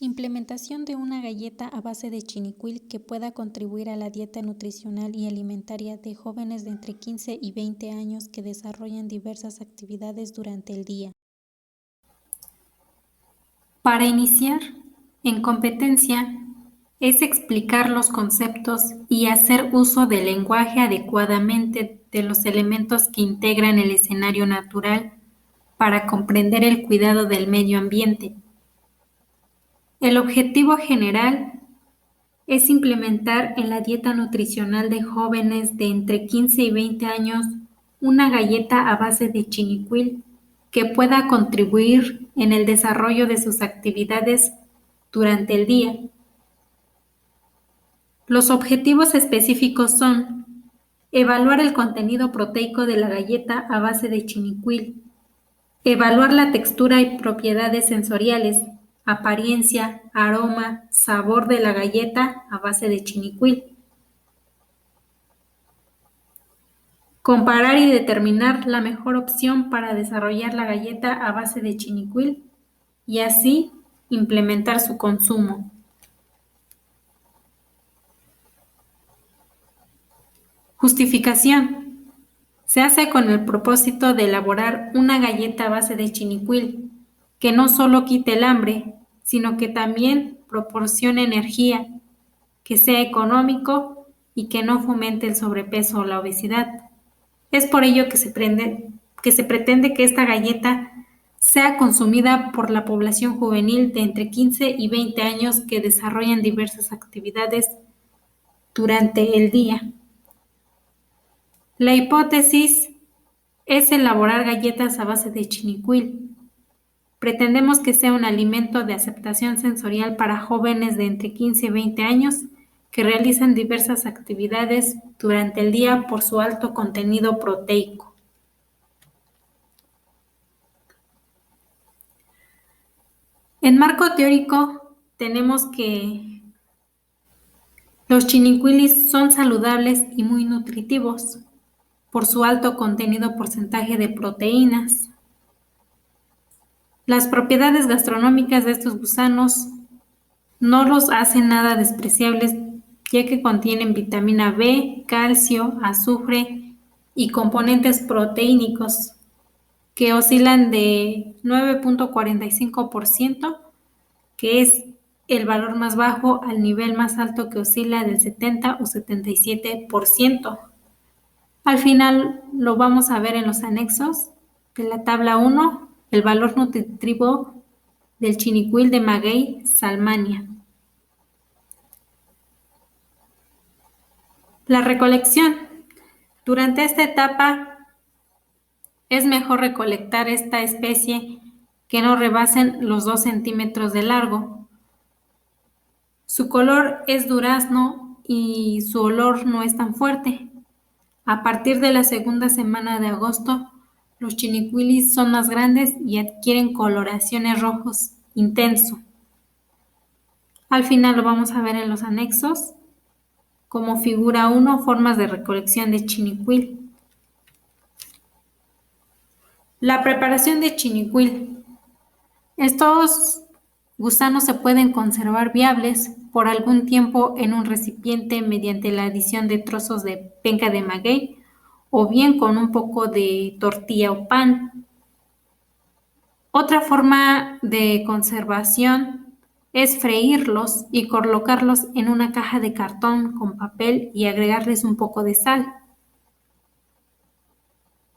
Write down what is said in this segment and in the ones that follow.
Implementación de una galleta a base de chinicuil que pueda contribuir a la dieta nutricional y alimentaria de jóvenes de entre 15 y 20 años que desarrollan diversas actividades durante el día. Para iniciar, en competencia, es explicar los conceptos y hacer uso del lenguaje adecuadamente de los elementos que integran el escenario natural para comprender el cuidado del medio ambiente. El objetivo general es implementar en la dieta nutricional de jóvenes de entre 15 y 20 años una galleta a base de chinicuil que pueda contribuir en el desarrollo de sus actividades durante el día. Los objetivos específicos son evaluar el contenido proteico de la galleta a base de chinicuil, evaluar la textura y propiedades sensoriales, apariencia, aroma, sabor de la galleta a base de chinicuil. Comparar y determinar la mejor opción para desarrollar la galleta a base de chinicuil y así implementar su consumo. Justificación. Se hace con el propósito de elaborar una galleta a base de chinicuil que no solo quite el hambre, sino que también proporcione energía, que sea económico y que no fomente el sobrepeso o la obesidad. Es por ello que se pretende que esta galleta sea consumida por la población juvenil de entre 15 y 20 años que desarrollan diversas actividades durante el día. La hipótesis es elaborar galletas a base de chinicuil. Pretendemos que sea un alimento de aceptación sensorial para jóvenes de entre 15 y 20 años que realizan diversas actividades durante el día por su alto contenido proteico. En marco teórico tenemos que los chinicuilis son saludables y muy nutritivos por su alto contenido porcentaje de proteínas. Las propiedades gastronómicas de estos gusanos no los hacen nada despreciables, ya que contienen vitamina B, calcio, azufre y componentes proteínicos que oscilan de 9.45%, que es el valor más bajo, al nivel más alto que oscila del 70 o 77%. Al final lo vamos a ver en los anexos de la tabla 1, el valor nutritivo del chinicuil de maguey Salmania. La recolección. Durante esta etapa es mejor recolectar esta especie que no rebasen los 2 centímetros de largo. Su color es durazno y su olor no es tan fuerte. A partir de la segunda semana de agosto, los chinicuilis son más grandes y adquieren coloraciones rojos intenso. Al final lo vamos a ver en los anexos, como figura 1, formas de recolección de chinicuil. La preparación de chinicuil. Estos gusanos se pueden conservar viables por algún tiempo en un recipiente mediante la adición de trozos de penca de maguey o bien con un poco de tortilla o pan. Otra forma de conservación es freírlos y colocarlos en una caja de cartón con papel y agregarles un poco de sal.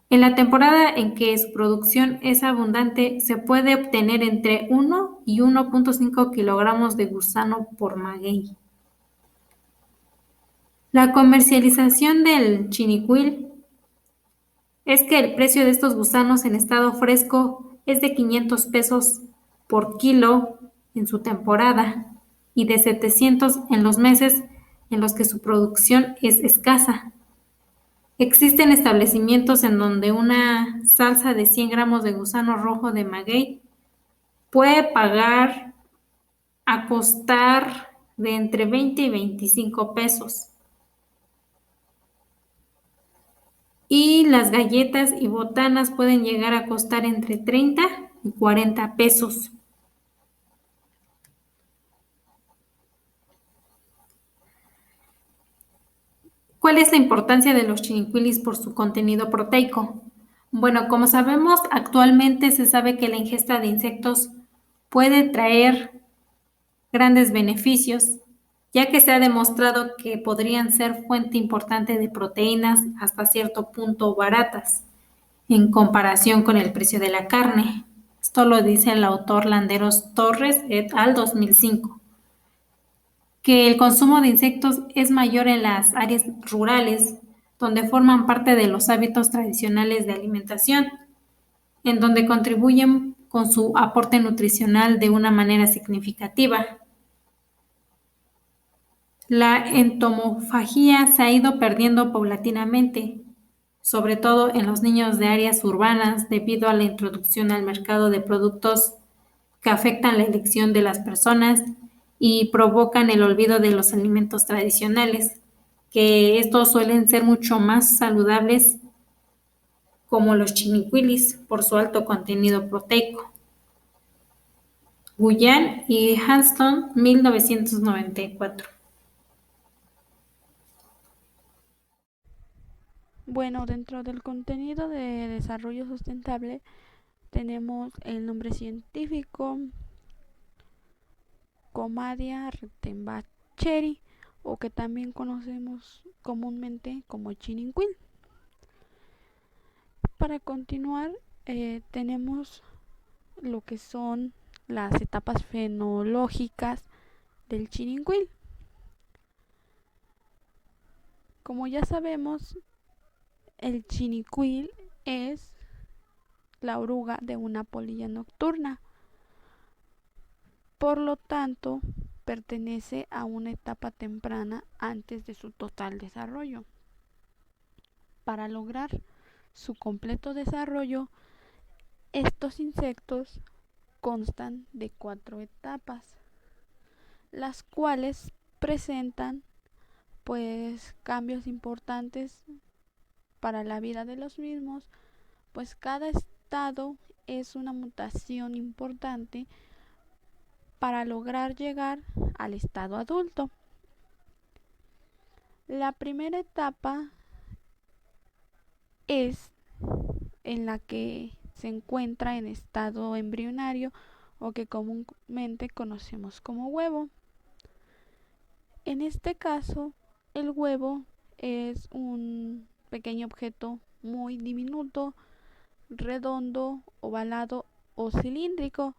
En la temporada en que su producción es abundante, se puede obtener entre 1 y 1.5 kilogramos de gusano por maguey. La comercialización del chinicuil es que el precio de estos gusanos en estado fresco es de 500 pesos por kilo en su temporada y de 700 en los meses en los que su producción es escasa. Existen establecimientos en donde una salsa de 100 gramos de gusano rojo de maguey puede costar de entre 20 y 25 pesos. Y las galletas y botanas pueden llegar a costar entre 30 y 40 pesos. ¿Cuál es la importancia de los chinicuilis por su contenido proteico? Bueno, como sabemos, actualmente se sabe que la ingesta de insectos puede traer grandes beneficios, ya que se ha demostrado que podrían ser fuente importante de proteínas hasta cierto punto baratas, en comparación con el precio de la carne. Esto lo dice el autor Landeros Torres et al. 2005. Que el consumo de insectos es mayor en las áreas rurales, donde forman parte de los hábitos tradicionales de alimentación, en donde contribuyen con su aporte nutricional de una manera significativa. La entomofagía se ha ido perdiendo paulatinamente, sobre todo en los niños de áreas urbanas, debido a la introducción al mercado de productos que afectan la elección de las personas y provocan el olvido de los alimentos tradicionales, que estos suelen ser mucho más saludables, como los chinicuilis, por su alto contenido proteico. Guyan y Hanston, 1994. Bueno, dentro del contenido de desarrollo sustentable tenemos el nombre científico Comadia retenbacheri, o que también conocemos comúnmente como chinincuil. Para continuar, tenemos lo que son las etapas fenológicas del chinincuil. Como ya sabemos, el chinicuil es la oruga de una polilla nocturna. Por lo tanto, pertenece a una etapa temprana antes de su total desarrollo. Para lograr su completo desarrollo, estos insectos constan de 4 etapas, las cuales presentan pues cambios importantes para la vida de los mismos, pues cada estado es una mutación importante para lograr llegar al estado adulto. La primera etapa es en la que se encuentra en estado embrionario, o que comúnmente conocemos como huevo. En este caso, el huevo es un pequeño objeto muy diminuto, redondo, ovalado o cilíndrico.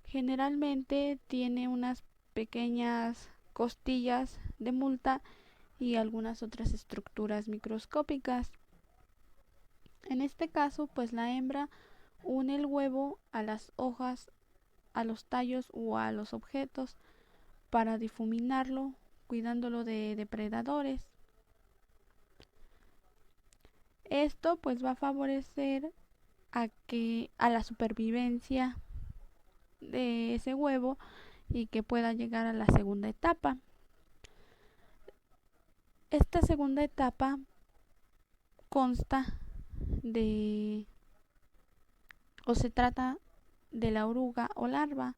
Generalmente tiene unas pequeñas costillas de multa y algunas otras estructuras microscópicas. En este caso, pues la hembra une el huevo a las hojas, a los tallos o a los objetos para difuminarlo, cuidándolo de depredadores. Esto pues va a favorecer a la supervivencia de ese huevo y que pueda llegar a la segunda etapa. Esta segunda etapa consta de o se trata de la oruga o larva.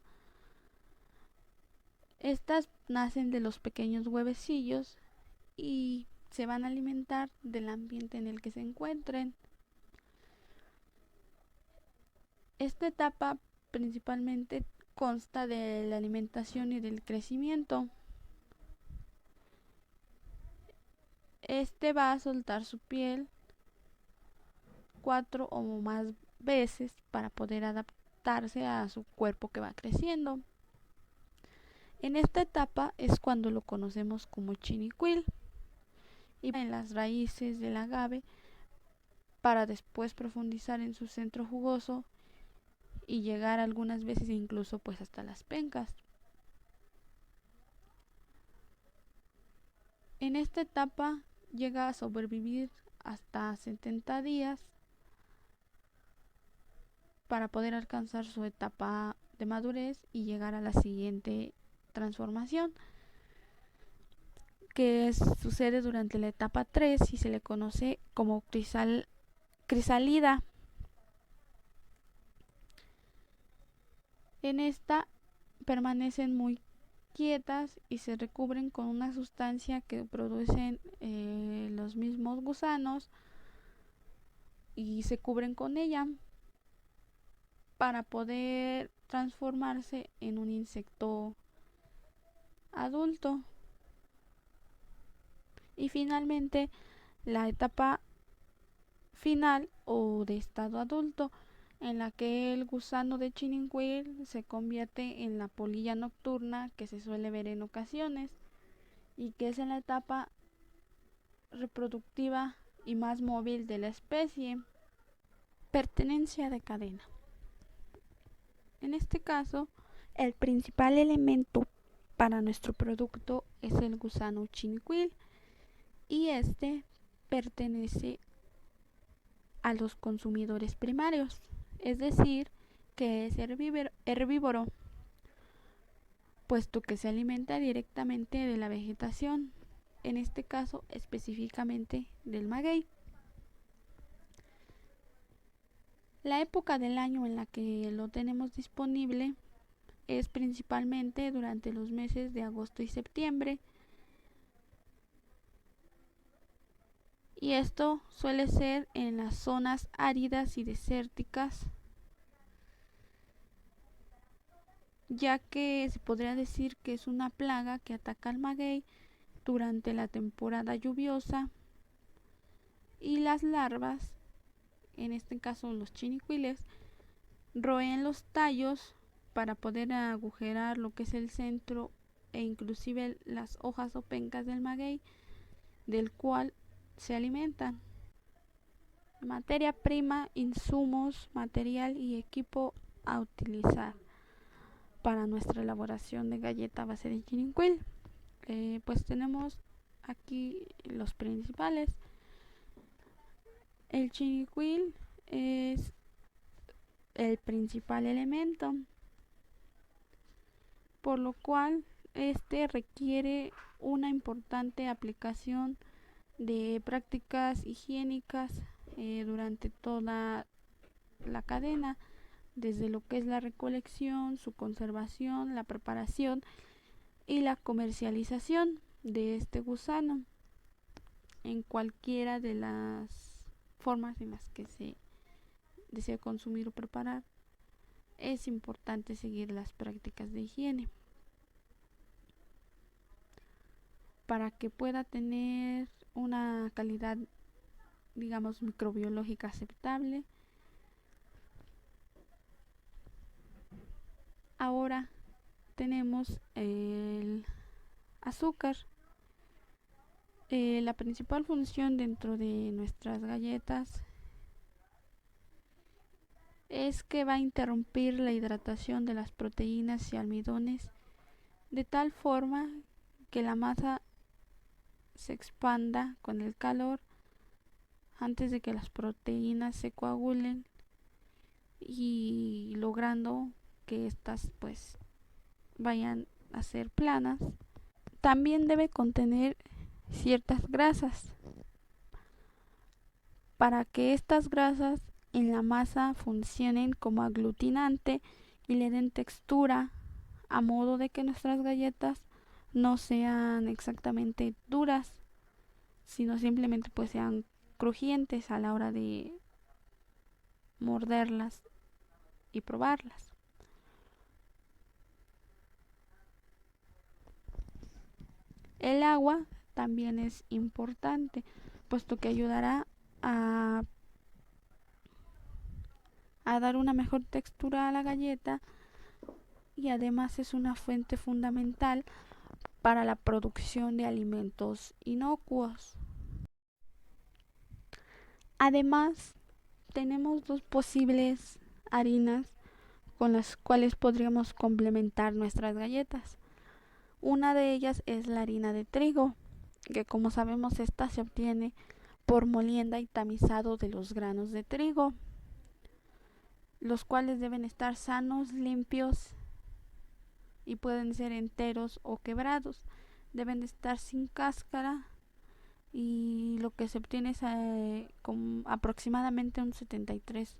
Estas nacen de los pequeños huevecillos y se van a alimentar del ambiente en el que se encuentren. Esta etapa principalmente consta de la alimentación y del crecimiento. Este va a soltar su piel 4 o más veces para poder adaptarse a su cuerpo que va creciendo. En esta etapa es cuando lo conocemos como chinicuil, y en las raíces del agave para después profundizar en su centro jugoso y llegar algunas veces incluso pues hasta las pencas. En esta etapa llega a sobrevivir hasta 70 días para poder alcanzar su etapa de madurez y llegar a la siguiente transformación, que sucede durante la etapa 3 y se le conoce como crisálida. En esta permanecen muy quietas y se recubren con una sustancia que producen los mismos gusanos y se cubren con ella para poder transformarse en un insecto adulto. Y finalmente, la etapa final o de estado adulto, en la que el gusano de Chininquil se convierte en la polilla nocturna que se suele ver en ocasiones y que es en la etapa reproductiva y más móvil de la especie. Pertenencia de cadena. En este caso, el principal elemento para nuestro producto es el gusano Chininquil y este pertenece a los consumidores primarios, es decir, que es herbívoro, puesto que se alimenta directamente de la vegetación, en este caso específicamente del maguey. La época del año en la que lo tenemos disponible es principalmente durante los meses de agosto y septiembre, y esto suele ser en las zonas áridas y desérticas, ya que se podría decir que es una plaga que ataca al maguey durante la temporada lluviosa, y las larvas, en este caso los chinicuiles, roen los tallos para poder agujerar lo que es el centro e inclusive las hojas o pencas del maguey, del cual se alimentan. Materia prima, insumos, material y equipo a utilizar para nuestra elaboración de galleta a base de Chininquil. Pues tenemos aquí los principales. El Chininquil es el principal elemento, por lo cual este requiere una importante aplicación de prácticas higiénicas durante toda la cadena, desde lo que es la recolección, su conservación, la preparación y la comercialización de este gusano en cualquiera de las formas en las que se desea consumir o preparar. Es importante seguir las prácticas de higiene para que pueda tener una calidad, digamos, microbiológica aceptable. Ahora tenemos el azúcar. La principal función dentro de nuestras galletas es que va a interrumpir la hidratación de las proteínas y almidones de tal forma que la masa se expanda con el calor antes de que las proteínas se coagulen y logrando que estas pues vayan a ser planas. También debe contener ciertas grasas para que estas grasas en la masa funcionen como aglutinante y le den textura, a modo de que nuestras galletas no sean exactamente duras, sino simplemente pues sean crujientes a la hora de morderlas y probarlas. El agua también es importante, puesto que ayudará a dar una mejor textura a la galleta y además es una fuente fundamental para la producción de alimentos inocuos. Además, tenemos dos posibles harinas con las cuales podríamos complementar nuestras galletas. Una de ellas es la harina de trigo, que como sabemos esta se obtiene por molienda y tamizado de los granos de trigo, los cuales deben estar sanos, limpios y pueden ser enteros o quebrados. Deben de estar sin cáscara y lo que se obtiene es con aproximadamente un 73%.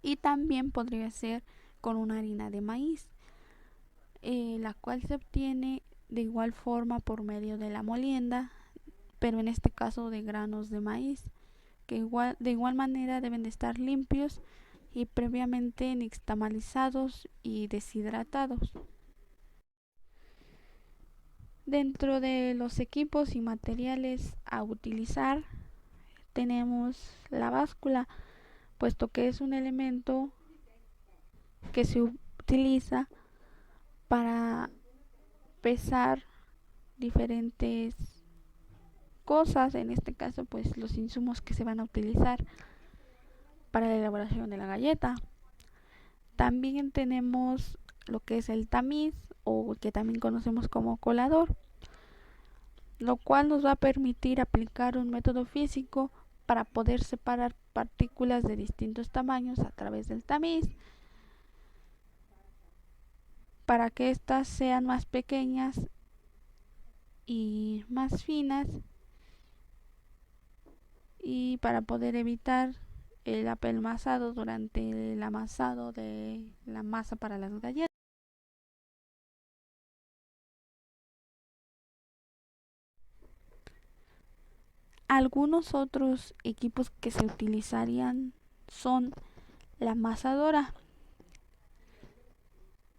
Y también podría ser con una harina de maíz, la cual se obtiene de igual forma por medio de la molienda, pero en este caso de granos de maíz, que de igual manera deben de estar limpios y previamente nixtamalizados y deshidratados. Dentro de los equipos y materiales a utilizar tenemos la báscula, puesto que es un elemento que se utiliza para pesar diferentes cosas, en este caso pues los insumos que se van a utilizar para la elaboración de la galleta. También tenemos lo que es el tamiz, o que también conocemos como colador, lo cual nos va a permitir aplicar un método físico para poder separar partículas de distintos tamaños a través del tamiz, para que éstas sean más pequeñas y más finas, y para poder evitar el apelmazado durante el amasado de la masa para las galletas. Algunos otros equipos que se utilizarían son la amasadora.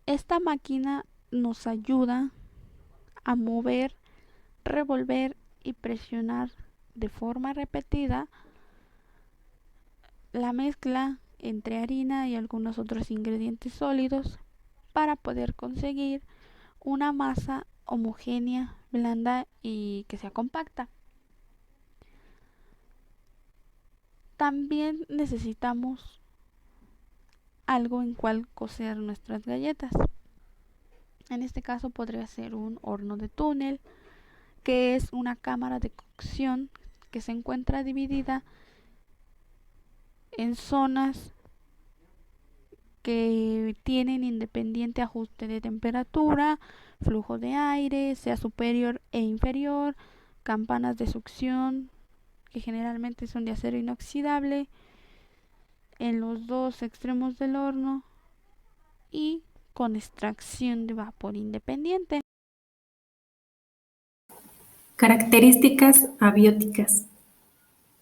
Esta máquina nos ayuda a mover, revolver y presionar de forma repetida la mezcla entre harina y algunos otros ingredientes sólidos para poder conseguir una masa homogénea, blanda y que sea compacta. También necesitamos algo en cual cocer nuestras galletas. En este caso podría ser un horno de túnel, que es una cámara de cocción que se encuentra dividida en zonas que tienen independiente ajuste de temperatura, flujo de aire, sea superior e inferior, campanas de succión que generalmente son de acero inoxidable en los dos extremos del horno y con extracción de vapor independiente. Características abióticas.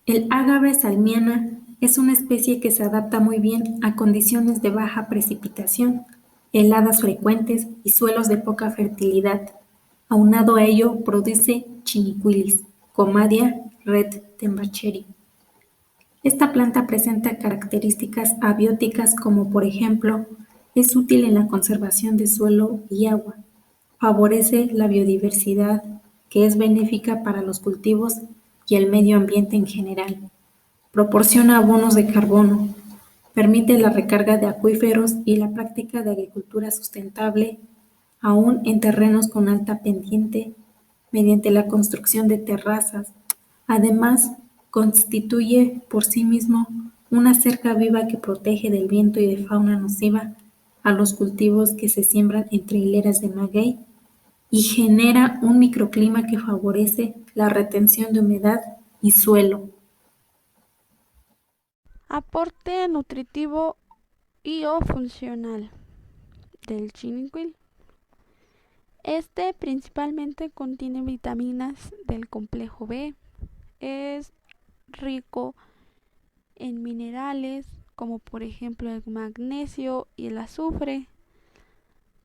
El ágave salmiana es una especie que se adapta muy bien a condiciones de baja precipitación, heladas frecuentes y suelos de poca fertilidad. Aunado a ello, produce chinicuilis, Comadia red-tembacheri. Esta planta presenta características abióticas como por ejemplo, es útil en la conservación de suelo y agua, favorece la biodiversidad, que es benéfica para los cultivos y el medio ambiente en general, proporciona abonos de carbono, permite la recarga de acuíferos y la práctica de agricultura sustentable, aún en terrenos con alta pendiente, mediante la construcción de terrazas. Además, constituye por sí mismo una cerca viva que protege del viento y de fauna nociva a los cultivos que se siembran entre hileras de maguey y genera un microclima que favorece la retención de humedad y suelo. Aporte nutritivo y o funcional del chinicuil. Este principalmente contiene vitaminas del complejo B, es rico en minerales como por ejemplo el magnesio y el azufre.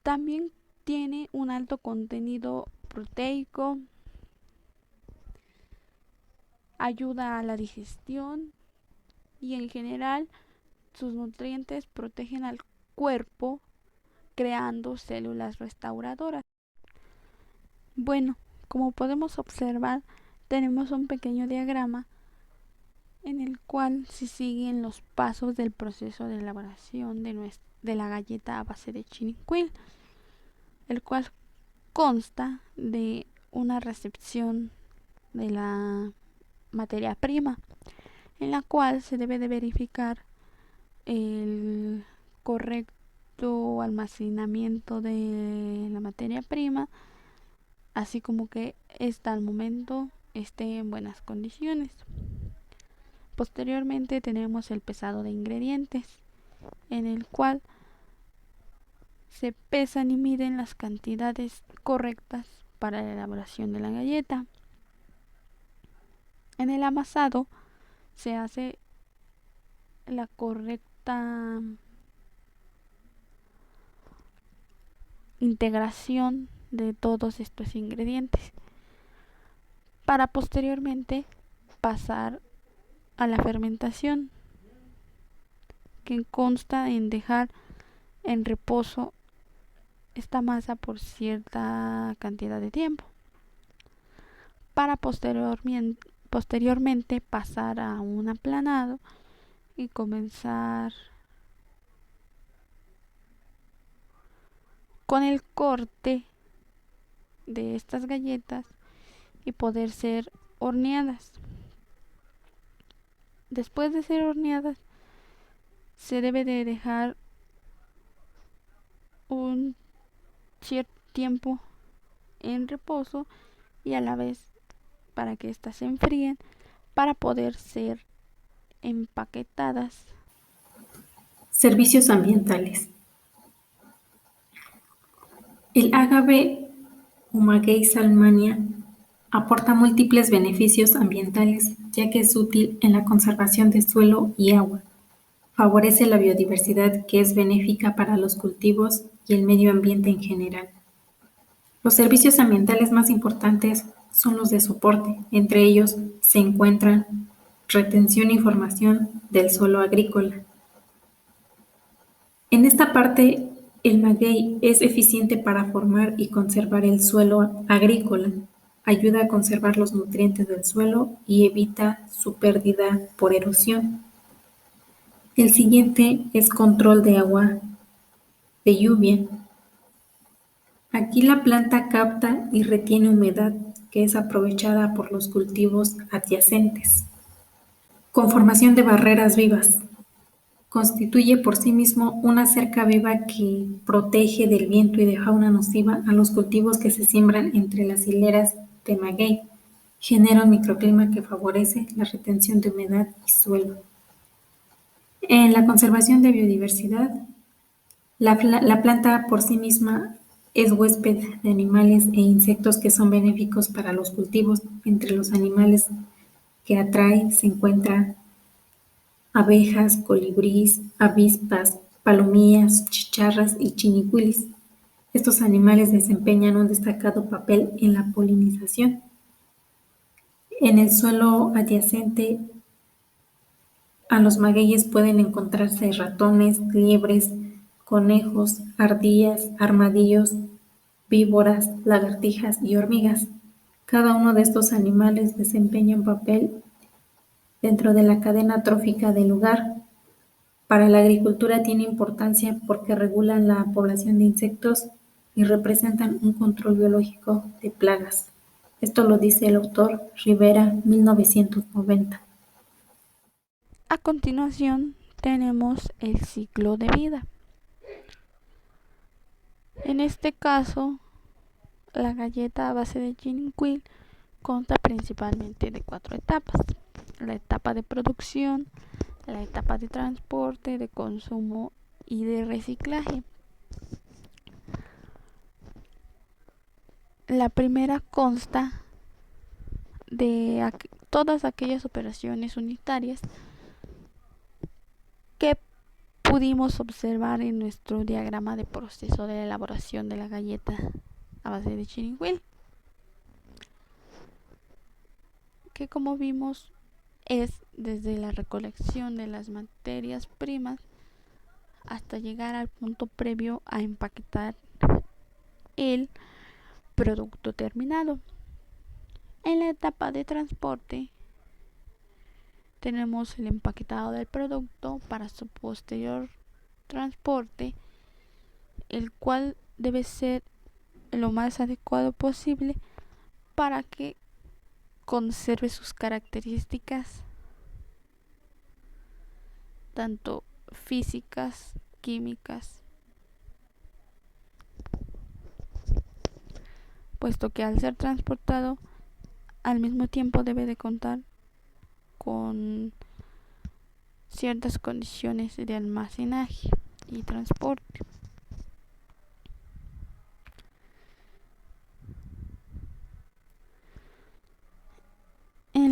También tiene un alto contenido proteico, ayuda a la digestión y en general sus nutrientes protegen al cuerpo creando células restauradoras. Bueno, como podemos observar, tenemos un pequeño diagrama en el cual se siguen los pasos del proceso de elaboración de la galleta a base de chinicuil, el cual consta de una recepción de la materia prima, en la cual se debe de verificar el correcto almacenamiento de la materia prima, así como que esta al momento esté en buenas condiciones. Posteriormente tenemos el pesado de ingredientes, en el cual se pesan y miden las cantidades correctas para la elaboración de la galleta. En el amasado se hace la correcta integración de todos estos ingredientes para posteriormente pasar a la fermentación, que consta en dejar en reposo esta masa por cierta cantidad de tiempo para posteriormente pasar a un aplanado y comenzar con el corte de estas galletas y poder ser horneadas. Después de ser horneadas, se debe de dejar un cierto tiempo en reposo y a la vez para que éstas se enfríen para poder ser empaquetadas. Servicios ambientales. El agave o maguey salmania aporta múltiples beneficios ambientales, ya que es útil en la conservación de suelo y agua. Favorece la biodiversidad, que es benéfica para los cultivos y el medio ambiente en general. Los servicios ambientales más importantes son los de soporte. Entre ellos se encuentran retención y formación del suelo agrícola. En esta parte, el maguey es eficiente para formar y conservar el suelo agrícola, ayuda a conservar los nutrientes del suelo y evita su pérdida por erosión. El siguiente es control de agua de lluvia. Aquí la planta capta y retiene humedad, que es aprovechada por los cultivos adyacentes. Conformación de barreras vivas. Constituye por sí mismo una cerca viva que protege del viento y de fauna nociva a los cultivos que se siembran entre las hileras de maguey. Genera un microclima que favorece la retención de humedad y suelo. En la conservación de biodiversidad, la planta por sí misma es huésped de animales e insectos que son benéficos para los cultivos. Entre los animales que atrae se encuentran abejas, colibríes, avispas, palomillas, chicharras y chinicuilis. Estos animales desempeñan un destacado papel en la polinización. En el suelo adyacente a los magueyes pueden encontrarse ratones, liebres, conejos, ardillas, armadillos, víboras, lagartijas y hormigas. Cada uno de estos animales desempeña un papel dentro de la cadena trófica del lugar. Para la agricultura tiene importancia porque regulan la población de insectos y representan un control biológico de plagas. Esto lo dice el autor Rivera, 1990. A continuación tenemos el ciclo de vida. En este caso, la galleta a base de chinicuil consta principalmente de 4 etapas: la etapa de producción, la etapa de transporte, de consumo y de reciclaje. La primera consta de todas aquellas operaciones unitarias que pudimos observar en nuestro diagrama de proceso de elaboración de la galleta a base de chinicuil, que como vimos es desde la recolección de las materias primas hasta llegar al punto previo a empaquetar el producto terminado. En la etapa de transporte tenemos el empaquetado del producto para su posterior transporte, el cual debe ser lo más adecuado posible para que conserve sus características tanto físicas, químicas, puesto que al ser transportado al mismo tiempo debe de contar con ciertas condiciones de almacenaje y transporte.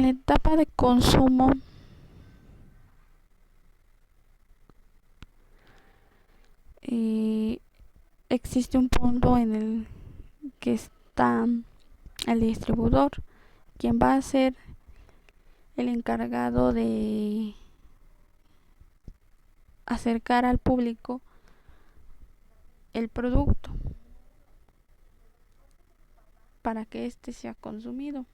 la etapa de consumo existe un punto en el que está el distribuidor, quien va a ser el encargado de acercar al público el producto para que éste sea consumido.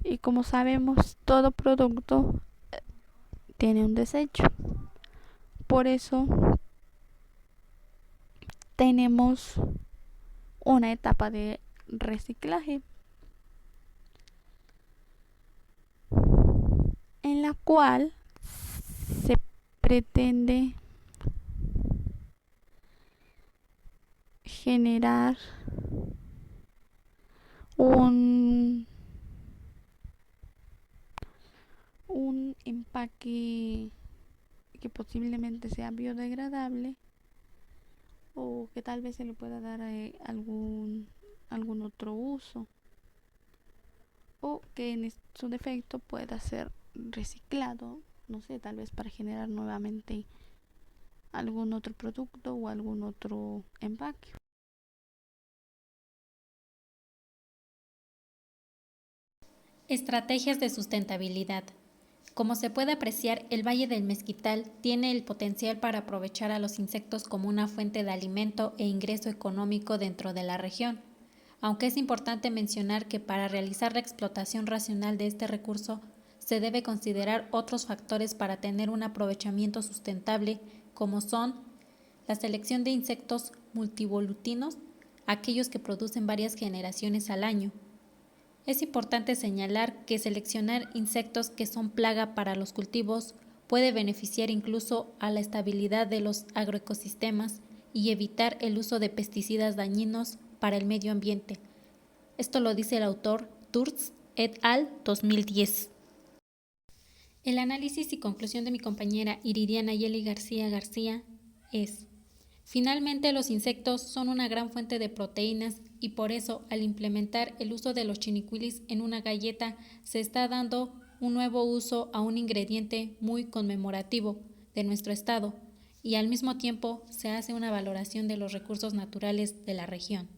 Y como sabemos, todo producto tiene un desecho. Por eso tenemos una etapa de reciclaje en la cual se pretende generar un empaque que posiblemente sea biodegradable o que tal vez se le pueda dar algún otro uso, o que en su defecto pueda ser reciclado, no sé, tal vez para generar nuevamente algún otro producto o algún otro empaque. Estrategias de sustentabilidad. Como se puede apreciar, el Valle del Mezquital tiene el potencial para aprovechar a los insectos como una fuente de alimento e ingreso económico dentro de la región, aunque es importante mencionar que para realizar la explotación racional de este recurso se debe considerar otros factores para tener un aprovechamiento sustentable, como son la selección de insectos multivolutinos, aquellos que producen varias generaciones al año. Es importante señalar que seleccionar insectos que son plaga para los cultivos puede beneficiar incluso a la estabilidad de los agroecosistemas y evitar el uso de pesticidas dañinos para el medio ambiente. Esto lo dice el autor Turtz et al. 2010. El análisis y conclusión de mi compañera Iridiana Yeli García es: finalmente, los insectos son una gran fuente de proteínas y por eso, al implementar el uso de los chinicuilis en una galleta, se está dando un nuevo uso a un ingrediente muy conmemorativo de nuestro estado y al mismo tiempo se hace una valoración de los recursos naturales de la región.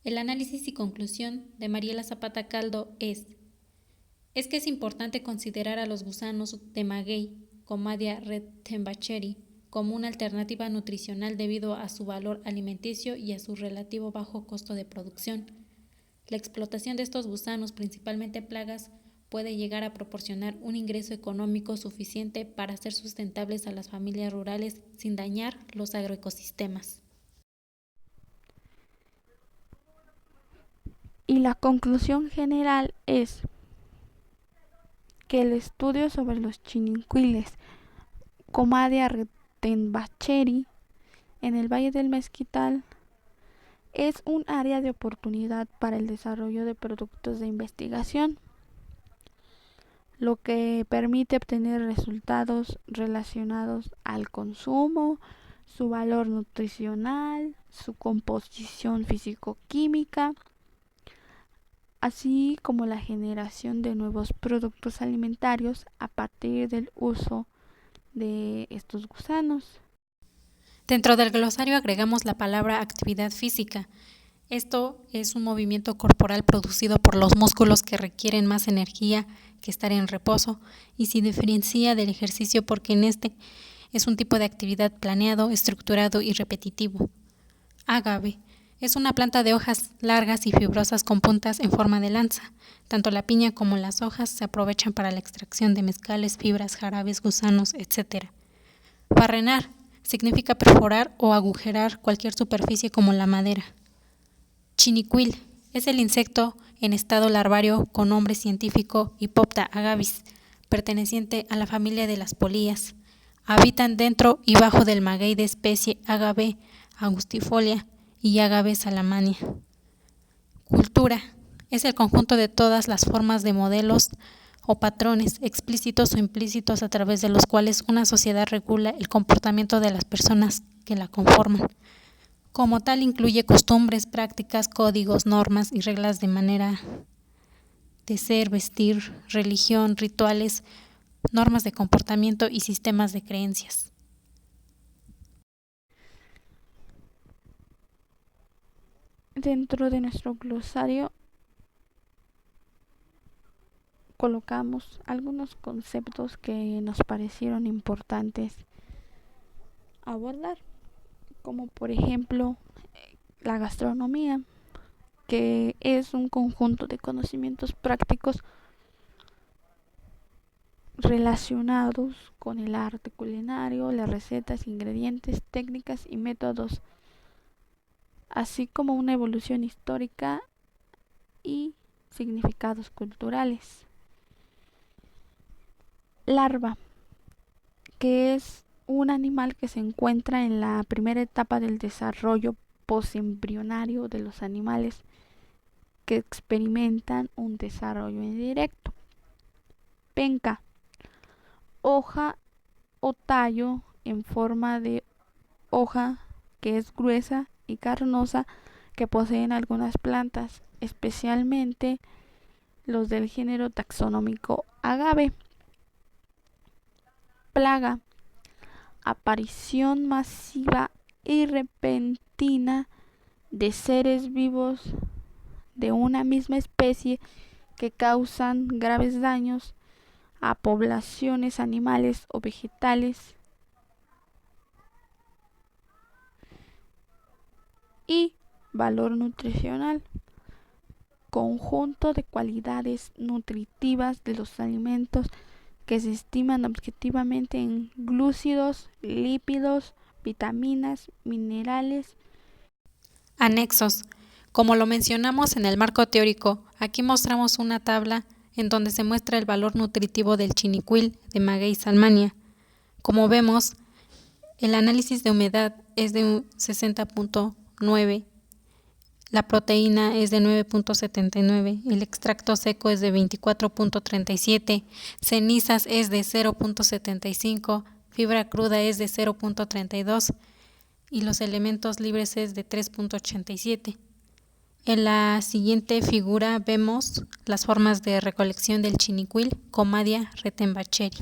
El análisis y conclusión de Mariela Zapata Caldo es que es importante considerar a los gusanos de maguey, Comadia rettembacheri, como una alternativa nutricional debido a su valor alimenticio y a su relativo bajo costo de producción. La explotación de estos gusanos, principalmente plagas, puede llegar a proporcionar un ingreso económico suficiente para hacer sustentables a las familias rurales sin dañar los agroecosistemas. Y la conclusión general es que el estudio sobre los chinicuiles, Comadia rettembacheri, en el Valle del Mezquital es un área de oportunidad para el desarrollo de productos de investigación, lo que permite obtener resultados relacionados al consumo, su valor nutricional, su composición físico-química, así como la generación de nuevos productos alimentarios a partir del uso de estos gusanos. Dentro del glosario agregamos la palabra actividad física. Esto es un movimiento corporal producido por los músculos que requieren más energía que estar en reposo y se diferencia del ejercicio porque en este es un tipo de actividad planeado, estructurado y repetitivo. Agave es una planta de hojas largas y fibrosas con puntas en forma de lanza. Tanto la piña como las hojas se aprovechan para la extracción de mezcales, fibras, jarabes, gusanos, etc. Barrenar significa perforar o agujerar cualquier superficie como la madera. Chinicuil es el insecto en estado larvario con nombre científico Hipopta agavis, perteneciente a la familia de las polías. Habitan dentro y bajo del maguey de especie Agave angustifolia y Agave salamania. Cultura es el conjunto de todas las formas de modelos o patrones explícitos o implícitos a través de los cuales una sociedad regula el comportamiento de las personas que la conforman. Como tal, incluye costumbres, prácticas, códigos, normas y reglas de manera de ser, vestir, religión, rituales, normas de comportamiento y sistemas de creencias. Dentro de nuestro glosario colocamos algunos conceptos que nos parecieron importantes abordar, como por ejemplo la gastronomía, que es un conjunto de conocimientos prácticos relacionados con el arte culinario, las recetas, ingredientes, técnicas y métodos, así como una evolución histórica y significados culturales. Larva, que es un animal que se encuentra en la primera etapa del desarrollo postembrionario de los animales que experimentan un desarrollo indirecto. Penca, hoja o tallo en forma de hoja que es gruesa y carnosa que poseen algunas plantas, especialmente los del género taxonómico Agave. Plaga, aparición masiva y repentina de seres vivos de una misma especie que causan graves daños a poblaciones animales o vegetales. Y valor nutricional, conjunto de cualidades nutritivas de los alimentos que se estiman objetivamente en glúcidos, lípidos, vitaminas, minerales. Anexos. Como lo mencionamos en el marco teórico, aquí mostramos una tabla en donde se muestra el valor nutritivo del chinicuil de maguey salmania. Como vemos, el análisis de humedad es de 60.9, la proteína es de 9.79, el extracto seco es de 24.37, cenizas es de 0.75, fibra cruda es de 0.32 y los elementos libres es de 3.87. En la siguiente figura vemos las formas de recolección del chinicuil, Comadia retembacheri.